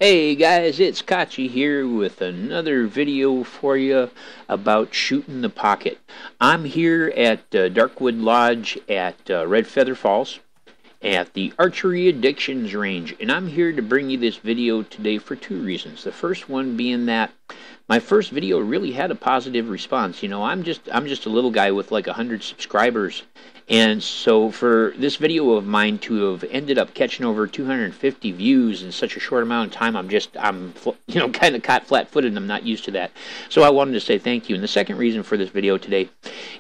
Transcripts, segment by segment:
Hey guys, it's Kachi here with another video for you about shooting the pocket. I'm here at Darkwood Lodge at Red Feather Falls at the Archery Addictions Range, and I'm here to bring you this video today for two reasons. The first one being that my first video really had a positive response. You know, I'm just a little guy with like 100 subscribers, and so for this video of mine to have ended up catching over 250 views in such a short amount of time, I'm kind of caught flat-footed, and I'm not used to that. So I wanted to say thank you. And the second reason for this video today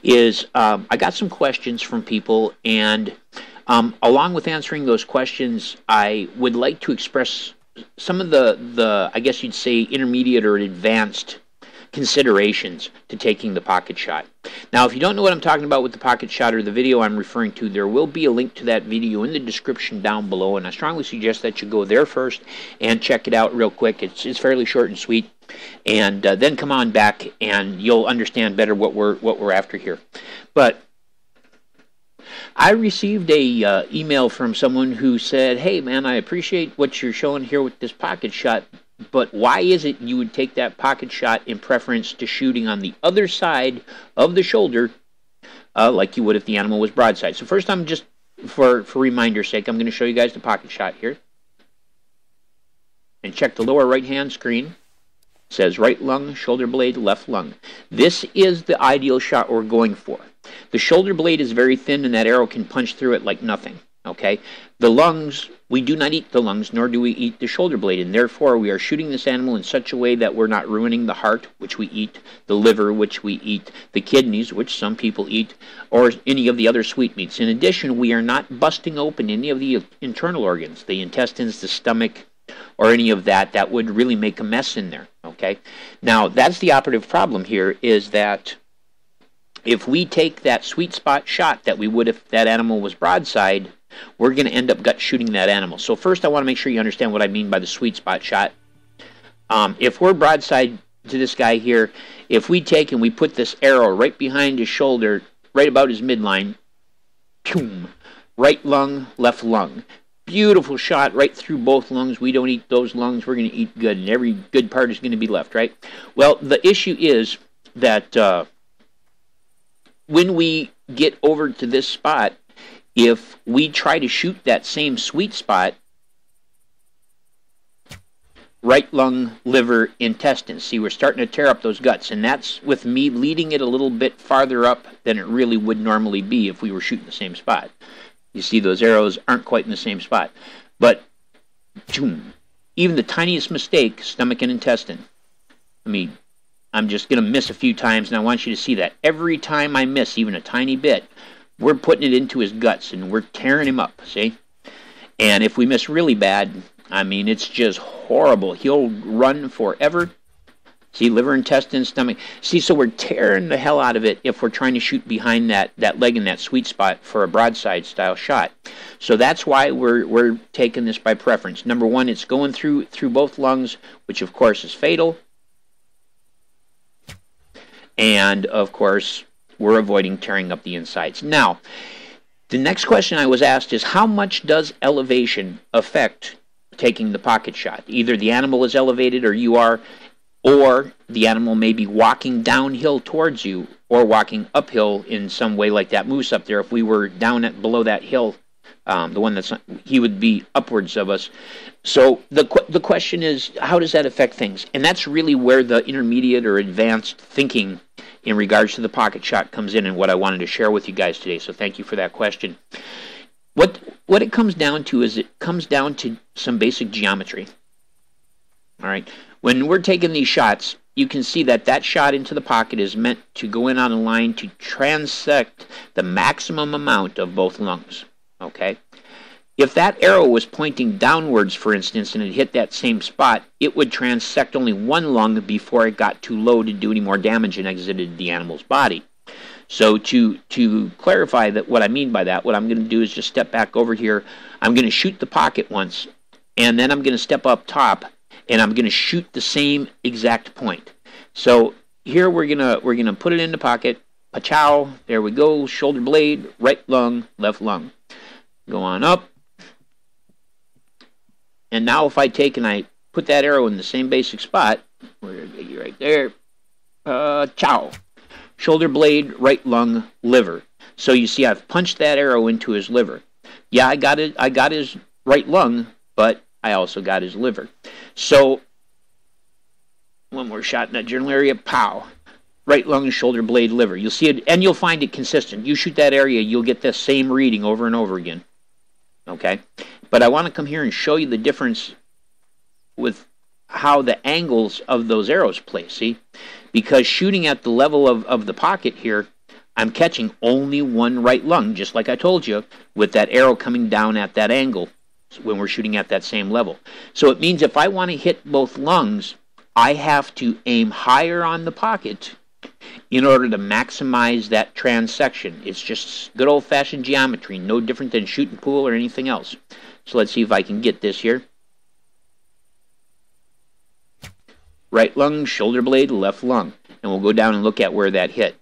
is I got some questions from people, and along with answering those questions, I would like to express some of the I guess you'd say intermediate or advanced considerations to taking the pocket shot. Now, if you don't know what I'm talking about with the pocket shot or the video I'm referring to, there will be a link to that video in the description down below, and I strongly suggest that you go there first and check it out real quick. It's fairly short and sweet, and then come on back and you'll understand better what we're after here. But I received a email from someone who said, "Hey man, I appreciate what you're showing here with this pocket shot, but why is it you would take that pocket shot in preference to shooting on the other side of the shoulder like you would if the animal was broadside?" So first, I'm just, for reminder's sake, I'm going to show you guys the pocket shot here. And check the lower right-hand screen. It says right lung, shoulder blade, left lung. This is the ideal shot we're going for. The shoulder blade is very thin, and that arrow can punch through it like nothing. Okay? The lungs, we do not eat the lungs, nor do we eat the shoulder blade, and therefore we are shooting this animal in such a way that we're not ruining the heart, which we eat, the liver, which we eat, the kidneys, which some people eat, or any of the other sweetmeats. In addition, we are not busting open any of the internal organs, the intestines, the stomach, or any of that. That would really make a mess in there. Okay? Now, that's the operative problem here, is that if we take that sweet spot shot that we would if that animal was broadside, we're going to end up gut shooting that animal. So first, I want to make sure you understand what I mean by the sweet spot shot. If we're broadside to this guy here, if we take and we put this arrow right behind his shoulder, right about his midline, boom, right lung, left lung. Beautiful shot right through both lungs. We don't eat those lungs. We're going to eat good, and every good part is going to be left, right? Well, the issue is that when we get over to this spot, if we try to shoot that same sweet spot, right lung, liver, intestines, see, we're starting to tear up those guts, and that's with me leading it a little bit farther up than it really would normally be if we were shooting the same spot. You see, those arrows aren't quite in the same spot. But even the tiniest mistake, stomach and intestine, I'm just going to miss a few times, and I want you to see that. Every time I miss even a tiny bit, we're putting it into his guts, and we're tearing him up, see? And if we miss really bad, it's just horrible. He'll run forever. See, liver, intestine, stomach. See, so we're tearing the hell out of it if we're trying to shoot behind that leg in that sweet spot for a broadside style shot. So that's why we're taking this by preference. Number one, it's going through both lungs, which of course is fatal. And, of course, we're avoiding tearing up the insides. Now, the next question I was asked is, how much does elevation affect taking the pocket shot? Either the animal is elevated or you are, or the animal may be walking downhill towards you or walking uphill in some way, like that moose up there. If we were down below that hill, the one he would be upwards of us. So the question is, how does that affect things? And that's really where the intermediate or advanced thinking in regards to the pocket shot comes in, and what I wanted to share with you guys today. So thank you for that question. What it comes down to is it comes down to some basic geometry. All right. When we're taking these shots, you can see that shot into the pocket is meant to go in on a line to transect the maximum amount of both lungs. Okay? If that arrow was pointing downwards, for instance, and it hit that same spot, it would transect only one lung before it got too low to do any more damage and exited the animal's body. So to clarify that, what I mean by that, what I'm going to do is just step back over here. I'm going to shoot the pocket once, and then I'm going to step up top, and I'm going to shoot the same exact point. So here we're gonna put it in the pocket. Pachow, there we go. Shoulder blade, right lung, left lung. Go on up. And now if I take and I put that arrow in the same basic spot. We're going to get you right there. Chow. Shoulder blade, right lung, liver. So you see I've punched that arrow into his liver. Yeah, I got his right lung, but I also got his liver. So one more shot in that general area. Pow. Right lung, shoulder blade, liver. You'll see it, and you'll find it consistent. You shoot that area, you'll get the same reading over and over again. Okay? But I want to come here and show you the difference with how the angles of those arrows play, see? Because shooting at the level of the pocket here, I'm catching only one right lung, just like I told you, with that arrow coming down at that angle when we're shooting at that same level. So it means if I want to hit both lungs, I have to aim higher on the pocket in order to maximize that transection. It's just good old-fashioned geometry, no different than shooting pool or anything else. So let's see if I can get this here. Right lung, shoulder blade, left lung. And we'll go down and look at where that hit.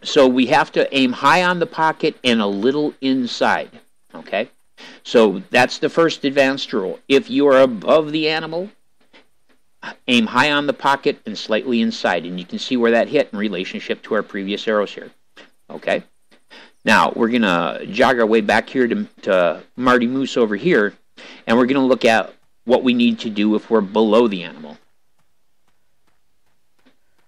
So we have to aim high on the pocket and a little inside. Okay? So that's the first advanced rule. If you are above the animal, aim high on the pocket and slightly inside. And you can see where that hit in relationship to our previous arrows here. Okay? Now, we're going to jog our way back here to Marty Moose over here. And we're going to look at what we need to do if we're below the animal.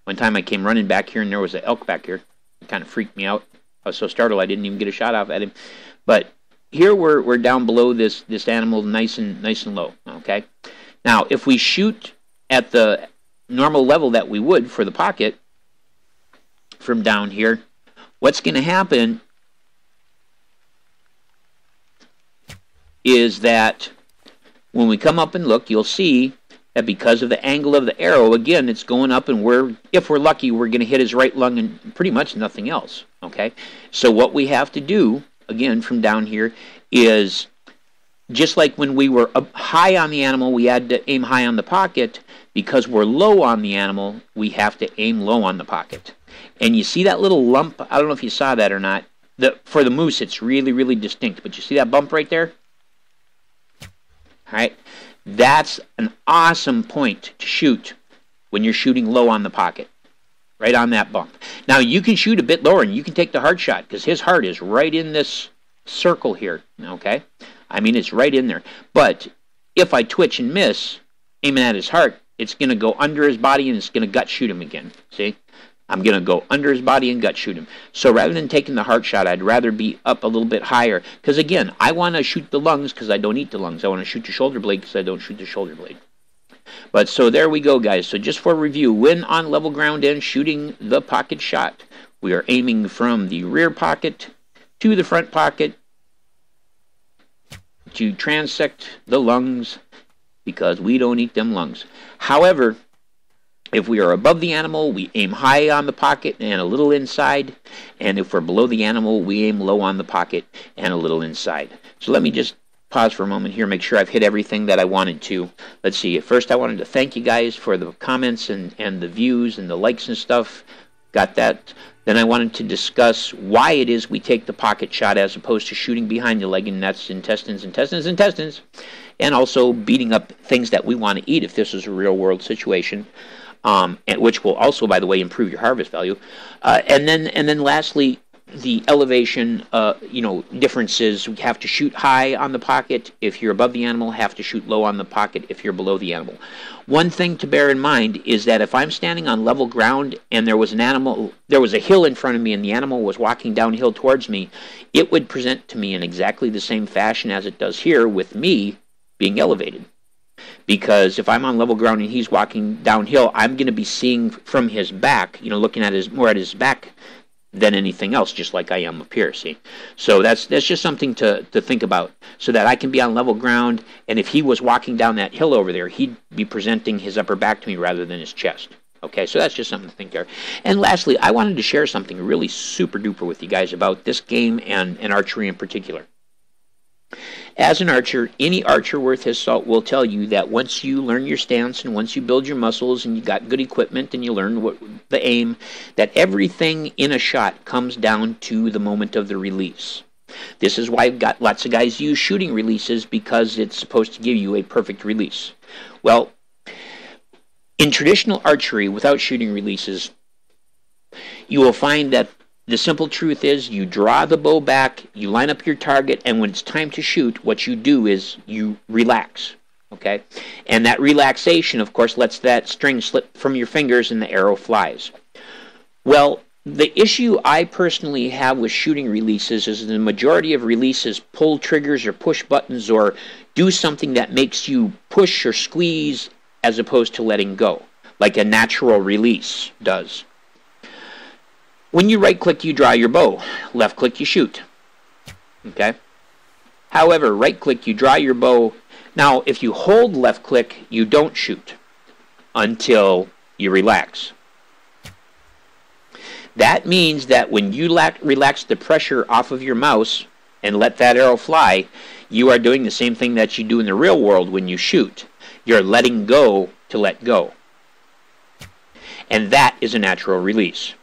One time I came running back here and there was an elk back here. It kind of freaked me out. I was so startled I didn't even get a shot off at him. But here we're down below this animal nice and low. Okay? Now, if we shoot at the normal level that we would for the pocket from down here, what's going to happen is that when we come up and look, you'll see that because of the angle of the arrow, again, it's going up, and if we're lucky, we're going to hit his right lung and pretty much nothing else. Okay? So what we have to do, again, from down here, is just like when we were up high on the animal, we had to aim high on the pocket. Because we're low on the animal, we have to aim low on the pocket. And you see that little lump? I don't know if you saw that or not. For the moose, it's really, really distinct. But you see that bump right there? All right? That's an awesome point to shoot when you're shooting low on the pocket. Right on that bump. Now, you can shoot a bit lower, and you can take the heart shot, because his heart is right in this circle here. Okay? I mean, it's right in there. But if I twitch and miss, aiming at his heart, it's going to go under his body, and it's going to gut shoot him again. See? I'm going to go under his body and gut shoot him. So rather than taking the heart shot, I'd rather be up a little bit higher. Because again, I want to shoot the lungs because I don't eat the lungs. I want to shoot the shoulder blade because I don't shoot the shoulder blade. But so there we go, guys. So just for review, when on level ground and shooting the pocket shot, we are aiming from the rear pocket to the front pocket to transect the lungs because we don't eat them lungs. However, if we are above the animal, we aim high on the pocket and a little inside. And if we're below the animal, we aim low on the pocket and a little inside. So let me just pause for a moment here, make sure I've hit everything that I wanted to. Let's see. First, I wanted to thank you guys for the comments and the views and the likes and stuff. Got that. Then I wanted to discuss why it is we take the pocket shot as opposed to shooting behind the leg, and that's intestines. And also beating up things that we want to eat if this is a real-world situation. Which will also, by the way, improve your harvest value. And then lastly, the elevation, differences. We have to shoot high on the pocket if you're above the animal, have to shoot low on the pocket if you're below the animal. One thing to bear in mind is that if I'm standing on level ground and there was a hill in front of me and the animal was walking downhill towards me, it would present to me in exactly the same fashion as it does here with me being elevated. Because if I'm on level ground and he's walking downhill, I'm going to be seeing from his back, looking at more at his back than anything else, just like I am up here, see? So that's just something to think about, so that I can be on level ground, and if he was walking down that hill over there, he'd be presenting his upper back to me rather than his chest. Okay, so that's just something to think there. And lastly, I wanted to share something really super duper with you guys about this game and archery in particular. As an archer, any archer worth his salt will tell you that once you learn your stance and once you build your muscles and you got good equipment and you learn the aim, that everything in a shot comes down to the moment of the release. This is why I've got lots of guys use shooting releases, because it's supposed to give you a perfect release. Well, in traditional archery, without shooting releases, you will find that the simple truth is you draw the bow back, you line up your target, and when it's time to shoot, what you do is you relax. Okay? And that relaxation, of course, lets that string slip from your fingers and the arrow flies. Well, the issue I personally have with shooting releases is the majority of releases pull triggers or push buttons or do something that makes you push or squeeze as opposed to letting go, like a natural release does. When you right-click, you draw your bow. Left-click, you shoot. Okay? However, right-click, you draw your bow. Now, if you hold left-click, you don't shoot until you relax. That means that when you relax the pressure off of your mouse and let that arrow fly, you are doing the same thing that you do in the real world when you shoot. You're letting go to let go. And that is a natural release.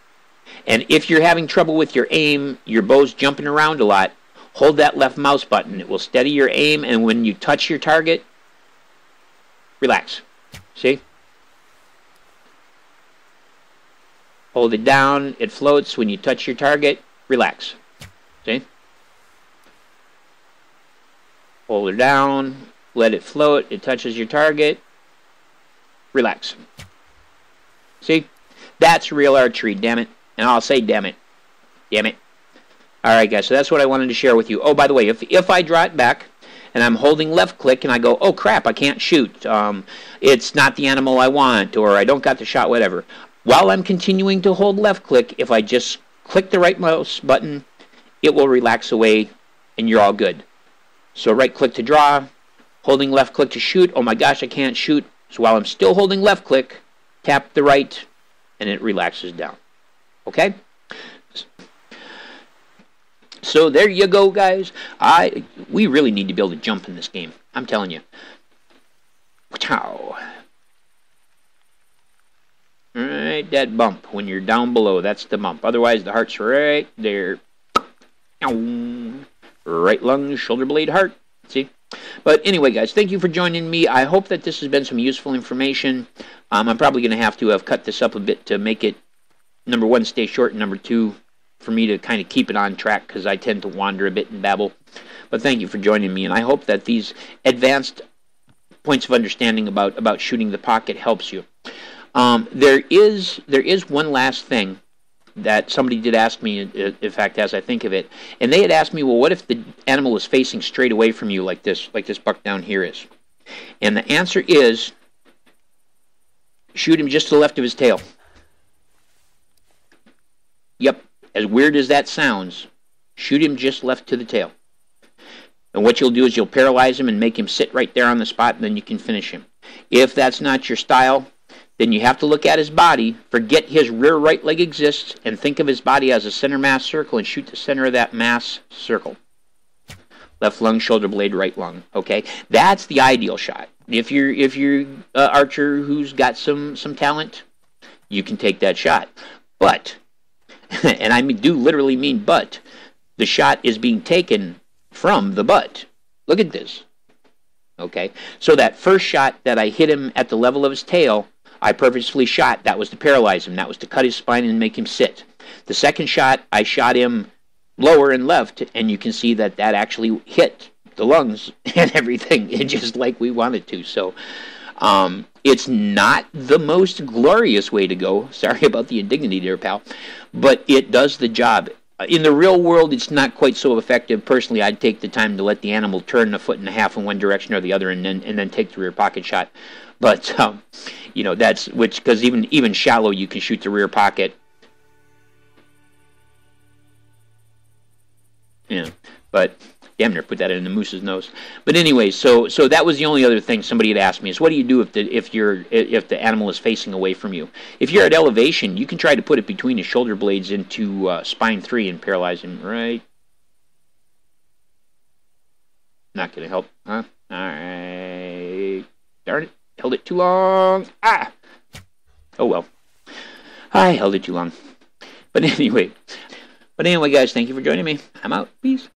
And if you're having trouble with your aim, your bow's jumping around a lot, hold that left mouse button. It will steady your aim, and when you touch your target, relax. See? Hold it down, it floats. When you touch your target, relax. See? Hold it down, let it float, it touches your target, relax. See? That's real archery, damn it. And I'll say damn it. Damn it. Alright guys, so that's what I wanted to share with you. Oh, by the way, if I draw it back and I'm holding left click and I go, oh crap, I can't shoot. It's not the animal I want, or I don't got the shot, whatever. While I'm continuing to hold left click, if I just click the right mouse button, it will relax away and you're all good. So right click to draw, holding left click to shoot. Oh my gosh, I can't shoot. So while I'm still holding left click, tap the right and it relaxes down. Okay? So there you go, guys. We really need to be able to jump in this game. I'm telling you. Alright, that bump. When you're down below, that's the bump. Otherwise, the heart's right there. Right lung, shoulder blade, heart. See? But anyway, guys, thank you for joining me. I hope that this has been some useful information. I'm probably going to have cut this up a bit to make it, number one, stay short, and number two, for me to kind of keep it on track, because I tend to wander a bit and babble. But thank you for joining me, and I hope that these advanced points of understanding about shooting the pocket helps you. There is one last thing that somebody did ask me, in fact, as I think of it, and they had asked me, well, what if the animal is facing straight away from you like this buck down here is? And the answer is, shoot him just to the left of his tail. Yep, as weird as that sounds, shoot him just left to the tail. And what you'll do is you'll paralyze him and make him sit right there on the spot, and then you can finish him. If that's not your style, then you have to look at his body, forget his rear right leg exists, and think of his body as a center mass circle and shoot the center of that mass circle. Left lung, shoulder blade, right lung. Okay, that's the ideal shot. If you're an archer who's got some talent, you can take that shot. But, and I do literally mean but, the shot is being taken from the butt. Look at this. Okay, so that first shot that I hit him at the level of his tail, I purposefully shot. That was to paralyze him. That was to cut his spine and make him sit. The second shot, I shot him lower and left, and you can see that actually hit the lungs and everything, just like we wanted to. So it's not the most glorious way to go. Sorry about the indignity there, pal. But it does the job. In the real world, it's not quite so effective. Personally, I'd take the time to let the animal turn a foot and a half in one direction or the other, and then take the rear pocket shot. But you know, that's because even shallow, you can shoot the rear pocket. Yeah, but damn near put that in the moose's nose. But anyway, so that was the only other thing somebody had asked me is, what do you do if the animal is facing away from you? If you're at elevation, you can try to put it between his shoulder blades into spine 3 and paralyze him. Right? Not gonna help, huh? All right. Darn it. Held it too long. Ah! Oh well. I held it too long. But anyway, guys, thank you for joining me. I'm out. Peace.